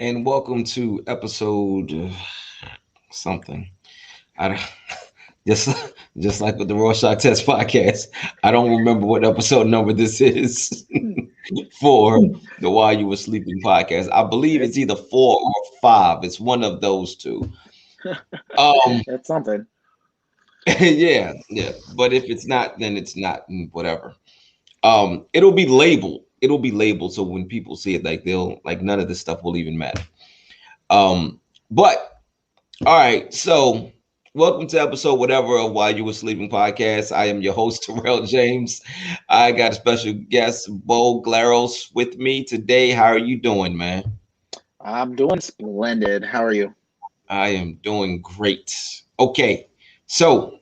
and welcome to episode something. I don't, just just like with the Rorschach Test podcast. I don't remember what episode number this is for the While You Were Sleeping podcast. I believe it's It's either 4 or 5. It's one of those two. Um, it's something. yeah, yeah. But if it's not, then it's not, and whatever. It'll be labeled. It'll be labeled so when people see it, like they'll like none of this stuff will even matter. But all right, so welcome to episode whatever of While You Were Sleeping podcast. I am your host, Tyrell James. I got a special guest, Beau Glaros, with me today. How are you doing, man? I'm doing splendid. How are you? I am doing great. Okay, so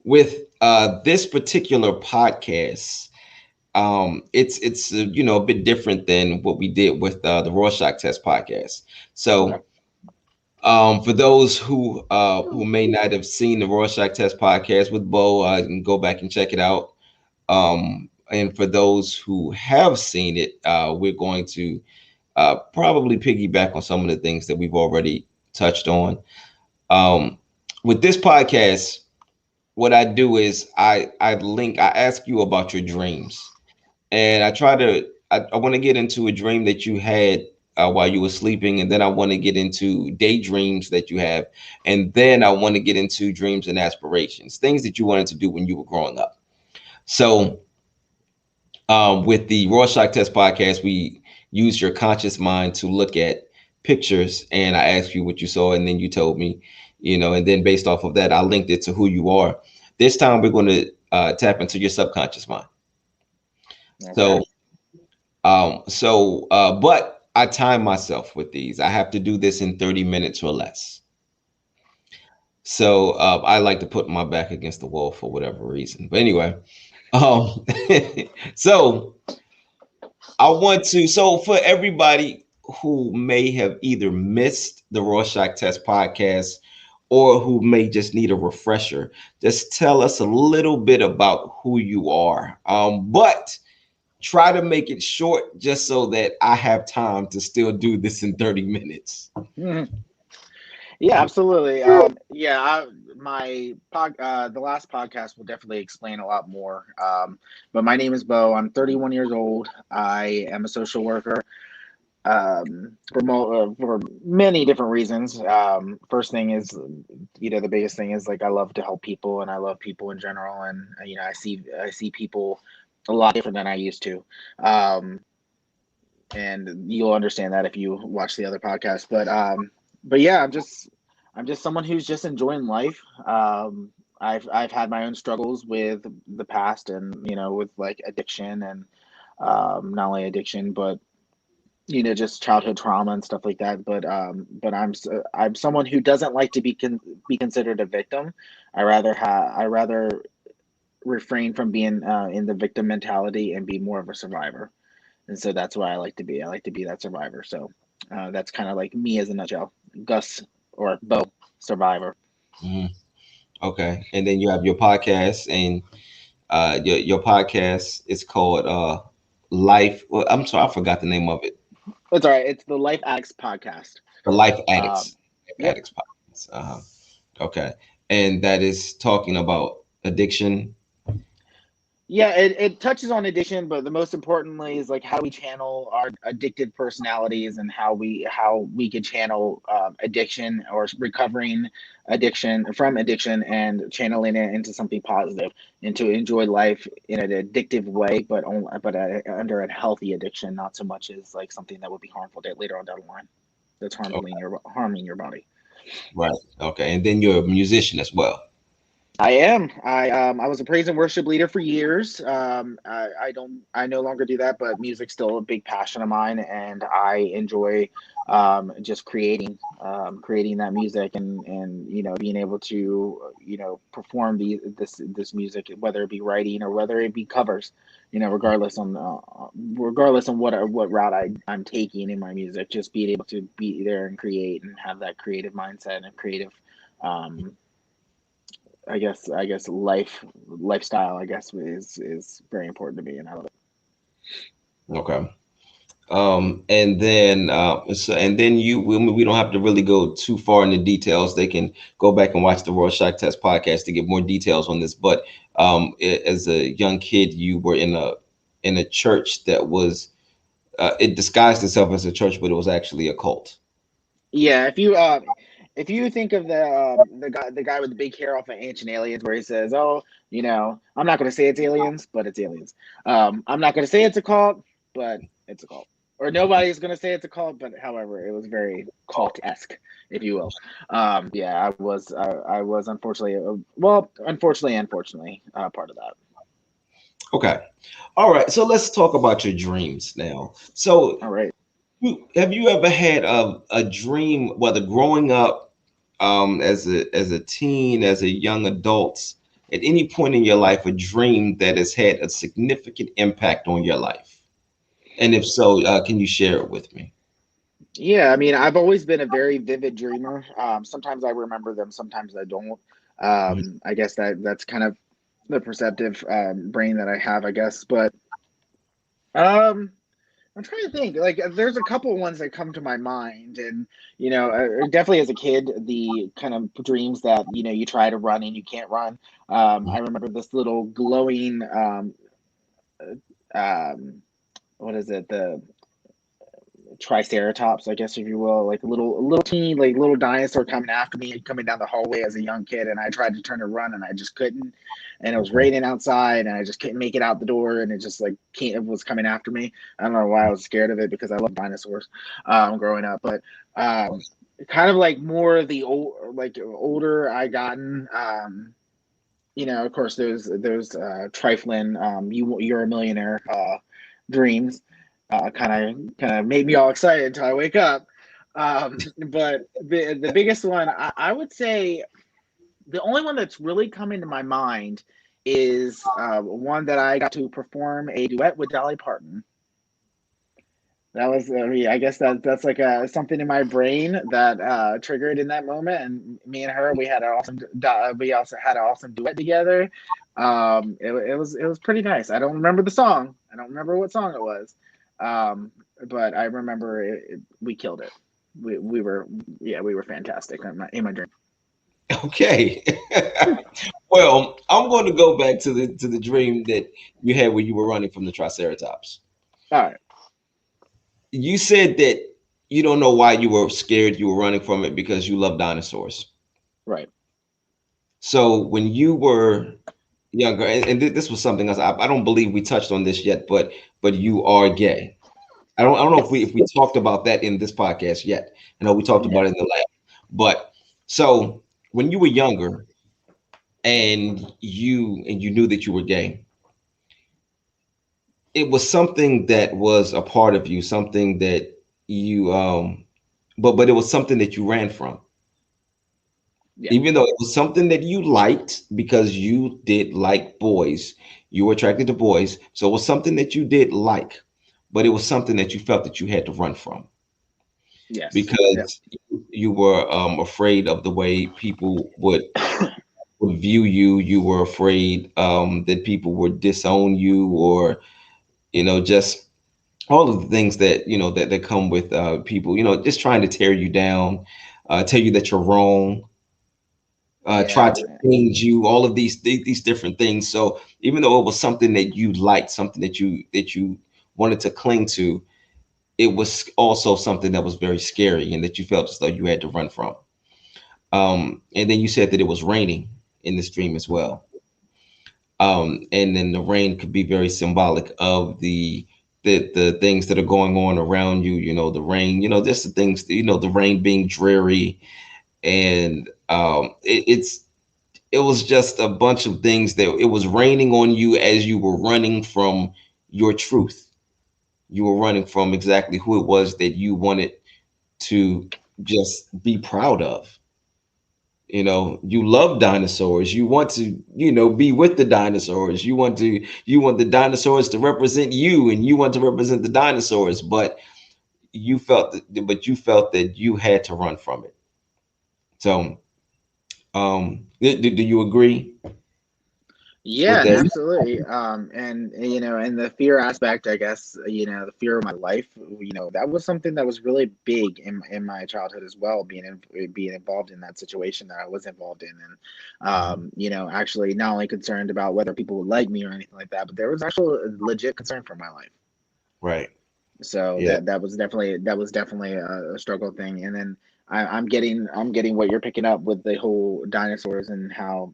with this particular podcast, it's a bit different than what we did with the Rorschach Test podcast. Okay. So for those who may not have seen the Rorschach Test podcast with Bo, you can go back and check it out. And for those who have seen it, we're going to probably piggyback on some of the things that we've already touched on. Um, with this podcast, what I do is I ask you about your dreams, and I want to get into a dream that you had while you were sleeping, and then I want to get into daydreams that you have, and then I want to get into dreams and aspirations, things that you wanted to do when you were growing up. So, with the Rorschach Test podcast, we use your conscious mind to look at pictures, and I asked you what you saw, and then you told me, and then based off of that, I linked it to who you are. This time, we're going to tap into your subconscious mind. Okay. So, but I time myself with these. I have to do this in 30 minutes or less. So I like to put my back against the wall for whatever reason. But anyway, um, so so for everybody who may have either missed the Rorschach Test podcast or who may just need a refresher, just tell us a little bit about who you are. But try to make it short just so that I have time to still do this in 30 minutes. Mhm. Yeah, absolutely. Yeah, the last podcast will definitely explain a lot more. But my name is Bo. I'm 31 years old. I am a social worker. For many different reasons. First thing is, the biggest thing is like I love to help people, and I love people in general, and I see people a lot different than I used to. Um, and you'll understand that if you watch the other podcast. But yeah, I'm just someone who's just enjoying life. I've had my own struggles with the past, and with like addiction and not only addiction, but just childhood trauma and stuff like that. But I'm someone who doesn't like to be considered a victim. I rather refrain from being in the victim mentality and be more of a survivor. And so that's why I like to be. I like to be that survivor. So that's kind of like me as a nutshell. Gus or Bo, survivor. Mhm. Okay. And then you have your podcast, and your podcast is called Life. Well, I'm sorry, I forgot the name of it. That's all right. It's the Life Addicts podcast. The Life Um, Addicts. Life yep. Addicts podcast. Okay. And that is talking about addiction. Yeah, it touches on addiction, but the most importantly is like how we channel our addicted personalities and how we can channel addiction or recovering addiction from addiction and channeling it into something positive and to enjoy life in an addictive way, but under a healthy addiction, not so much as like something that would be harmful later on down the line. That's harming your body. Right. Okay. And then you're a musician as well. I am. I was a praise and worship leader for years. I don't. I no longer do that, but music's still a big passion of mine, and I enjoy just creating that music, and being able to perform this music, whether it be writing or whether it be covers. Regardless on what route I'm taking in my music, just being able to be there and create and have that creative mindset and creative. Um, I guess lifestyle, I guess, is very important to me, and I love it. Okay. And then we don't have to really go too far into details. They can go back and watch the Rorschach Test podcast to get more details on this. But as a young kid, you were in a church that was it disguised itself as a church, but it was actually a cult. Yeah, if you think of the guy with the big hair off of Ancient Aliens, where he says, "Oh, I'm not going to say it's aliens, but it's aliens. I'm not going to say it's a cult, but it's a cult." Or nobody's going to say it's a cult, but however, it was very cult-esque, if you will. Yeah, I was unfortunately, well, unfortunately, part of that. Okay, all right. So let's talk about your dreams now. So All right. have you ever had a dream, whether growing up, as a teen, as a young adult, at any point in your life, a dream that has had a significant impact on your life? And if so, can you share it with me? Yeah, I mean, I've always been a very vivid dreamer. Sometimes I remember them, sometimes I don't. Mhm. I guess that's kind of the perceptive brain that I have, I guess. But um, I'm trying to think. Like, there's a couple ones that come to my mind, and definitely as a kid, the kind of dreams that you try to run and you can't run. I remember this little glowing um, what is it? The triceratops, I guess if you will, like a little teeny, like little dinosaur coming after me, coming down the hallway as a young kid, and I tried to turn to run and I just couldn't, and it was Okay. raining outside and I just couldn't make it out the door, and it just like it was coming after me. I don't know why I was scared of it because I love dinosaurs growing up, but kind of like more of the old, like older I gotten. Of course, those trifling you're a millionaire dreams kind of made me all excited until I wake up. But the biggest one, I would say, the only one that's really coming to my mind is one that I got to perform a duet with Dolly Parton. That was, I mean, I guess that's like something in my brain that triggered in that moment. And me and her, we also had an awesome duet together. It was pretty nice. I don't remember the song. I don't remember what song it was, um, but I remember we killed it. We were, yeah, we were fantastic in my dream. Okay. Well, I'm going to go back to the dream that you had when you were running from the Triceratops. All right, You said that you don't know why you were scared you were running from it because you love dinosaurs. right. So when you were younger, and this was something else. I don't believe we touched on this yet, but you are gay. I don't know if Yes. we talked about that in this podcast yet. I know we talked Yeah. about it in the lab, but so when you were younger and you knew that you were gay, it was something that was a part of you, something that you but it was something that you ran from, Yeah. even though it was something that you liked because you did like boys, you were attracted to boys, so it was something that you did like, but it was something that you felt that you had to run from Yes. Yep. because you were afraid of the way people would view you. You were afraid that people would disown you, or just all of the things that that come with people, just trying to tear you down, tell you that you're wrong, try Yeah. to change you, all of these different things. So even though it was something that you liked, something that you wanted to cling to, it was also something that was very scary and that you felt as though you had to run from. And then you said that it was raining in this dream as Mhm. well. And then the rain could be very symbolic of the things that are going on around you. The rain. Just the things. The rain being dreary, and it was just a bunch of things that it was raining on you as you were running from your truth. You were running from exactly who it was that you wanted to just be proud of. You love dinosaurs. You want to be with the dinosaurs. You want the dinosaurs to represent you, and you want to represent the dinosaurs, but you felt that you had to run from it. So do you agree? with Yeah, that? absolutely. And and the fear aspect, I guess, the fear of my life, that was something that was really big in my childhood as well, being involved in that situation that I was involved in, and Mhm. actually not only concerned about whether people would like me or anything like that, but there was actual legit concern for my life. Right. So Yeah. that was definitely a struggle thing. And then I'm getting what you're picking up with the whole dinosaurs and how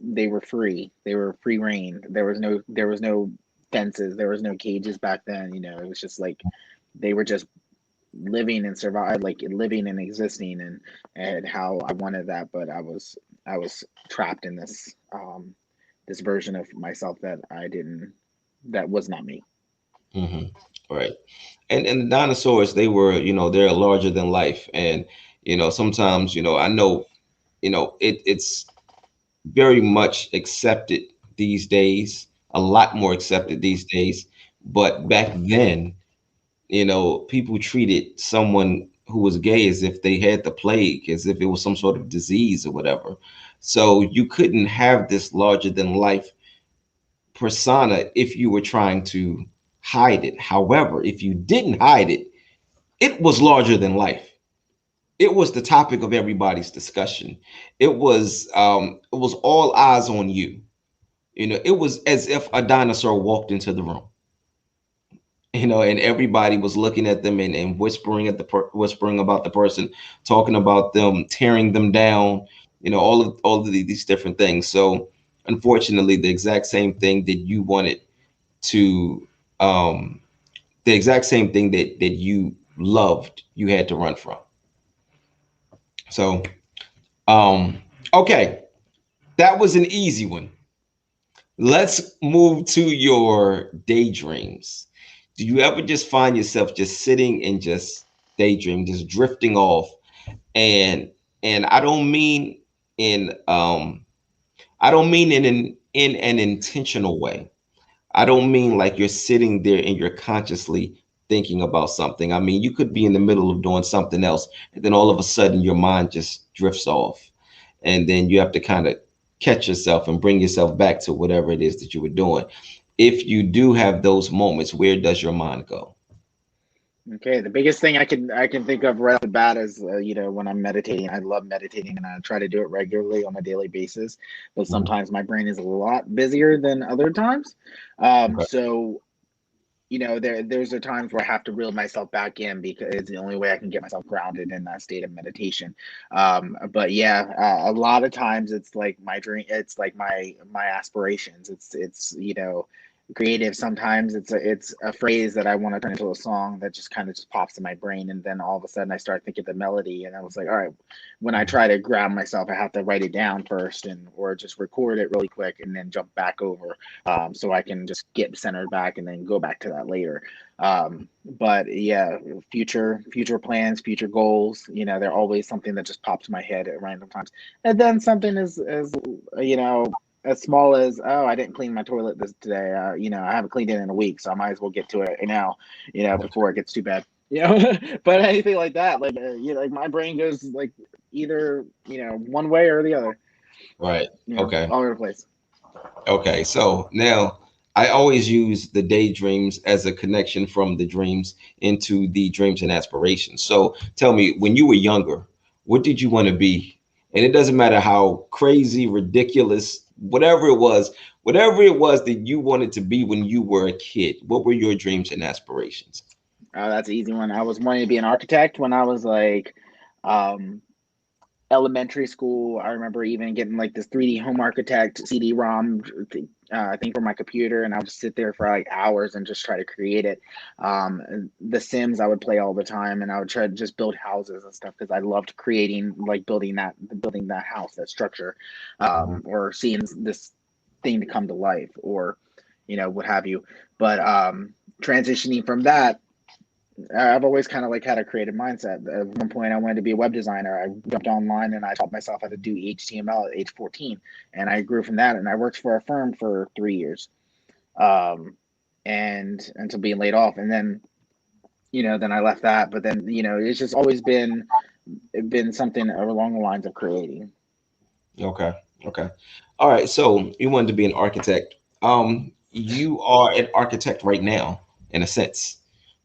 they were free. They were free reign. There was no fences. There was no cages back then. It was just like they were just living and survive, like living and existing, and how I wanted that, but I was trapped in this version of myself that was not me. Hmm. Right. And the dinosaurs, they were, they're larger than life. And, sometimes, I know, it's very much accepted these days, a lot more accepted these days. But back then, people treated someone who was gay as if they had the plague, as if it was some sort of disease or whatever. So you couldn't have this larger than life persona if you were trying to hide it. However, if you didn't hide it, it was larger than life. It was the topic of everybody's discussion. It was all eyes on you. It was as if a dinosaur walked into the room. And everybody was looking at them and whispering whispering about the person, talking about them, tearing them down, all of these different things. So unfortunately, to um the exact same thing that you loved, you had to run from. So um okay, that was an easy one. Let's move to your daydreams. Do you ever just find yourself just sitting and just daydream, just drifting off? And I don't mean in in an intentional way. I don't mean like you're sitting there and you're consciously thinking about something. I mean, you could be in the middle of doing something else, and then all of a sudden your mind just drifts off. And then you have to kind of catch yourself and bring yourself back to whatever it is that you were doing. If you do have those moments, where does your mind go? Okay, the biggest thing I can think of right off the bat is when I'm meditating. I love meditating and I try to do it regularly on a daily basis. But Mhm. sometimes my brain is a lot busier than other times. Okay. So there's a times where I have to reel myself back in because it's the only way I can get myself grounded in that state of meditation. But yeah, a lot of times it's like my dream. It's like my aspirations. It's creative. Sometimes it's a phrase that I want to turn into a song that just kind of just pops in my brain, and then all of a sudden I start thinking the melody, and I was like, all right. When I try to ground myself, I have to write it down first, and or just record it really quick, and then jump back over so I can just get centered back and then go back to that later. But yeah, future plans, future goals, they're always something that just pops in my head at random times. And then something as you know as small as, oh, I didn't clean my toilet this today. I haven't cleaned it in a week, so I might as well get to it right now, before it gets too bad. But anything like that, like like my brain goes like either one way or the other, Right. Okay. all over the place. Okay, so now I always use the daydreams as a connection from the dreams into the dreams and aspirations. So tell me, when you were younger, what did you want to be? And it doesn't matter how crazy, ridiculous, whatever it was that you wanted to be when you were a kid, what were your dreams and aspirations? That's an easy one. I was wanting to be an architect when I was like um, elementary school. I remember even getting like this 3D Home Architect CD-ROM thing for my computer, and I would sit there for like hours and just try to create it. The Sims I would play all the time, and I would try to just build houses and stuff because I loved creating, like building that house, that structure, Mhm. or seeing this thing to come to life, or what have you. But transitioning from that, I've always kind of like had a creative mindset. At one point, I wanted to be a web designer. I jumped online and I taught myself how to do HTML at age 14, and I grew from that. And I worked for a firm for 3 years, um, and until being laid off. And then I left that. But then it's just always been something along the lines of creating. Okay. Okay. All right. So you wanted to be an architect. You are an architect right now, in a sense,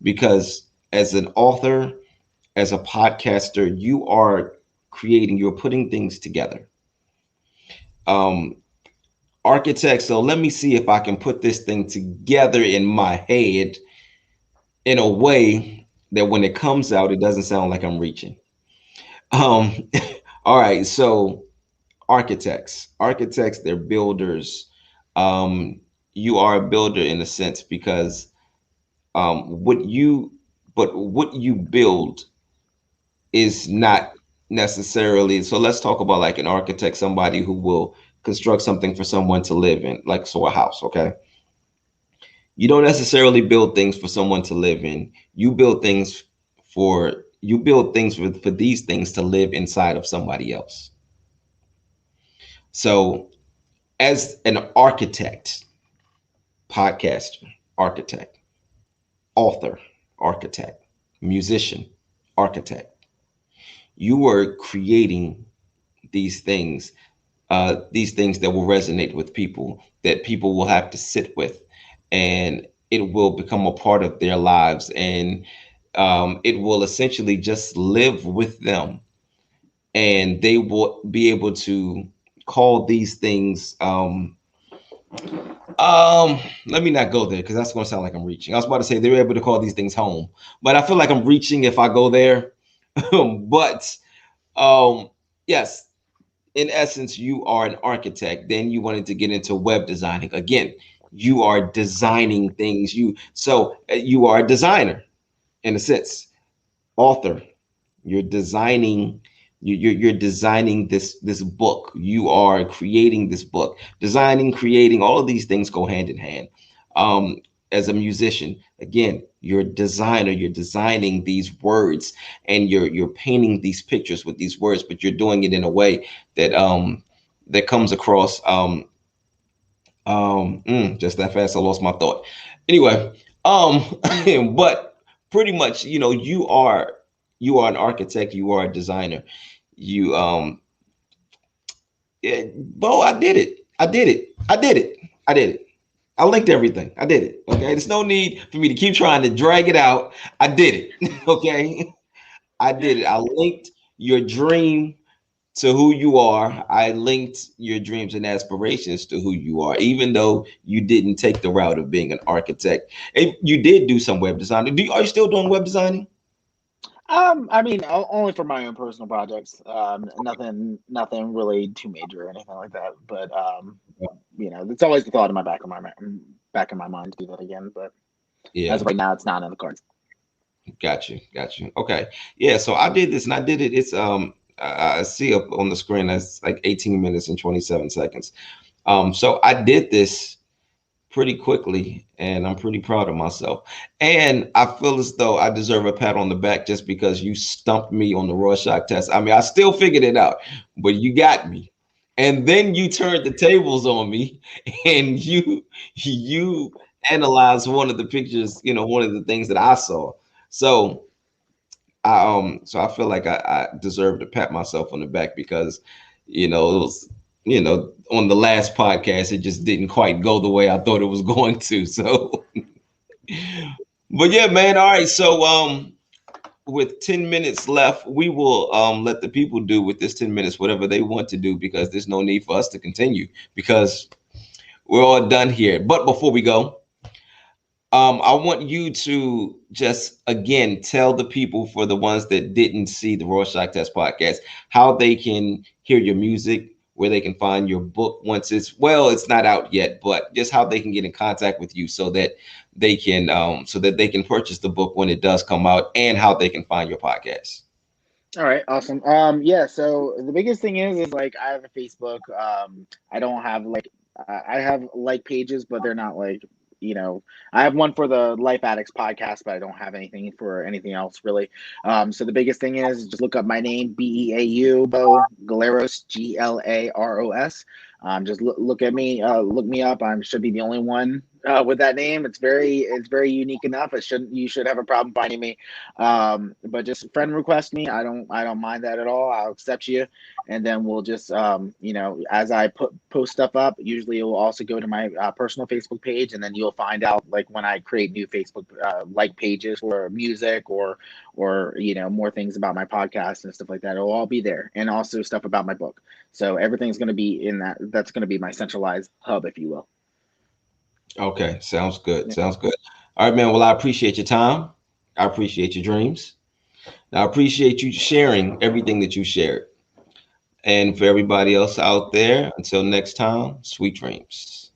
because as an author, as a podcaster, you are creating, you're putting things together. Um, architect. So let me see if I can put this thing together in my head in a way that when it comes out, it doesn't sound like I'm reaching. Um, all right. So architects, they're builders. Um, you are a builder in a sense because what you, but what you build is not necessarily. So let's talk about like an architect, somebody who will construct something for someone to live in, like so a house. Okay, you don't necessarily build things for someone to live in. You build things for these things to live inside of somebody else. So as an architect, podcaster, architect, author, architect, musician, architect, you are creating these these things that will resonate with people, that people will have to sit with, and it will become a part of their lives, and it will essentially just live with them, and they will be able to call these things. Let me not go there because that's going to sound like I'm reaching. I was about to say they're able to call these things home, but I feel like I'm reaching if I go there. But um, yes, in essence, you are an architect. Then you wanted to get into web designing. Again, you are designing things. You are a designer in a sense, author. You're designing. You're designing this book. You are creating this book. Designing, creating, all of these things go hand in hand. Um, as a musician, again, you're a designer. You're designing these words, and you're painting these pictures with these words, but you're doing it in a way that that comes across just that fast. I lost my thought. Anyway, um, but pretty much, you are an architect. You are a designer. You yeah, Bo, I did it. I did it. I did it. I did it. I linked everything. I did it. Okay. There's no need for me to keep trying to drag it out. I did it. Okay. I did it. I linked your dream to who you are. I linked your dreams and aspirations to who you are, even though you didn't take the route of being an architect. And you did do some web designing. Are you still doing web designing? I mean, only for my own personal projects. Nothing really too major or anything like that. But it's always the thought in my back of my mind to do that again. But as Yeah. of right now, it's not in the cards. Got you. Got you. Okay. Yeah. So I did this and I did it. I see up on the screen that's like 18 minutes and 27 seconds. So I did this pretty quickly and I'm pretty proud of myself. And I feel as though I deserve a pat on the back just because you stumped me on the Rorschach test. I mean, I still figured it out, but you got me. And then you turned the tables on me and you analyzed one of the pictures, one of the things that I saw. So I feel like I deserve to pat myself on the back because it was on the last podcast it just didn't quite go the way I thought it was going to. So but yeah, man. All right. So with 10 minutes left, we will let the people do with this 10 minutes whatever they want to do because there's no need for us to continue because we're all done here. But before we go, I want you to just again tell the people, for the ones that didn't see the Rorschach Test podcast, how they can hear your music, where they can find your book once it's not out yet, but just how they can get in contact with you so that they can purchase the book when it does come out, and how they can find your podcast. All right, awesome. Yeah. So the biggest thing is like I have a Facebook. I don't have I have like pages, but they're not like I have one for the Life Addicts podcast, but I don't have anything for anything else really. So the biggest thing is just look up my name, Beau Glaros, Glaros. Just look at me, look me up. I should be the only one with that name. It's very unique enough. It shouldn't you should have a problem finding me. But just friend request me. I don't mind that at all. I'll accept you, and then we'll just you know, as I post stuff up, usually it will also go to my personal Facebook page, and then you'll find out like when I create new Facebook like pages for music or you know, more things about my podcast and stuff like that. It'll all be there, and also stuff about my book. So everything's going to be in that. That's going to be my centralized hub, if you will. Okay, sounds good. Yeah. Sounds good. All right, man. Well, I appreciate your time. I appreciate your dreams. I appreciate you sharing everything that you shared. And for everybody else out there, until next time, sweet dreams.